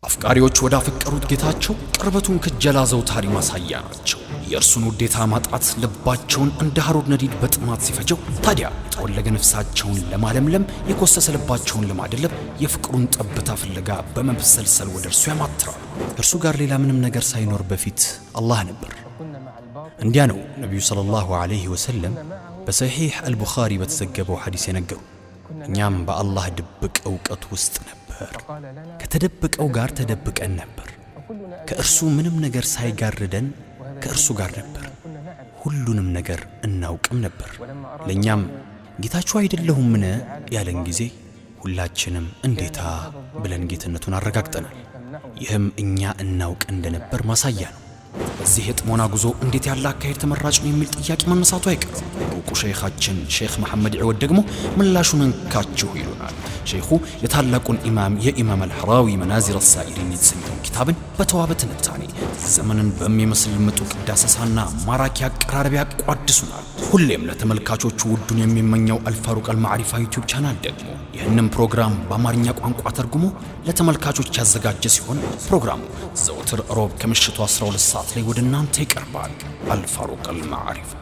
አፍቃሪዎች ወደ አፈቀሩት ጌታቸው ቅርበቱን ክጀላ ዘውታሪ ማሳያ ናቸው። የእርሱን ውዴታ ማጣት ልባቸውን እንደ ሐሩር ነዲድ በጥማት ሲፈጀው፣ ታዲያ የተወለገ ነፍሳቸውን ለማለምለም የኮሰሰ ልባቸውን ለማደለብ የፍቅሩን ጠብታ ፍለጋ በመብሰልሰል ወደ እርሱ ያማትራሉ። እርሱ ጋር ሌላ ምንም ነገር ሳይኖር በፊት አላህ ነበር። እንዲያ ነው ነቢዩ ሰለላሁ ዐለይሂ ወሰለም በሰሒሕ አልቡኻሪ በተዘገበው ሐዲስ የነገሩ። እኛም በአላህ ድብቅ ዕውቀት ውስጥ ነበር፣ ከተደበቀው ጋር ተደብቀን ነበር። ከእርሱ ምንም ነገር ሳይጋርደን ከእርሱ ጋር ነበር። ሁሉንም ነገር እናውቅም ነበር። ለእኛም ጌታችሁ አይደለሁምን ያለን ጊዜ ሁላችንም እንዴታ ብለን ጌትነቱን አረጋግጠናል። ይህም እኛ እናውቅ እንደነበር ማሳያ ነው። በዚህ የጥሞና ጉዞ እንዴት ያለ አካሄድ ተመራጭ ነው የሚል ጥያቄ መነሳቱ አይቀርም። ዕውቁ ሸይኻችን ሼኽ መሐመድ ዒወድ ደግሞ ምላሹን እንካችሁ ይሉናል። ሼኹ የታላቁን ኢማም የኢማም አልሐራዊ መናዚር አሳኢሪን የተሰኘውን ኪታብን በተዋበ ትንታኔ ዘመንን በሚመስል ምጡቅ ዳሰሳና ማራኪ አቀራረብ ያቋድሱናል። ሁሌም ለተመልካቾቹ ውዱን የሚመኘው አልፋሩቅ አልማዕሪፋ ዩቲዩብ ቻናል ደግሞ ይህንን ፕሮግራም በአማርኛ ቋንቋ ተርጉሞ ለተመልካቾች ያዘጋጀ ሲሆን ፕሮግራሙ ዘወትር ሮብ ከምሽቱ 12 ሰዓት ላይ ወደ እናንተ ይቀርባል። አልፋሩቅ አልማዕሪፋ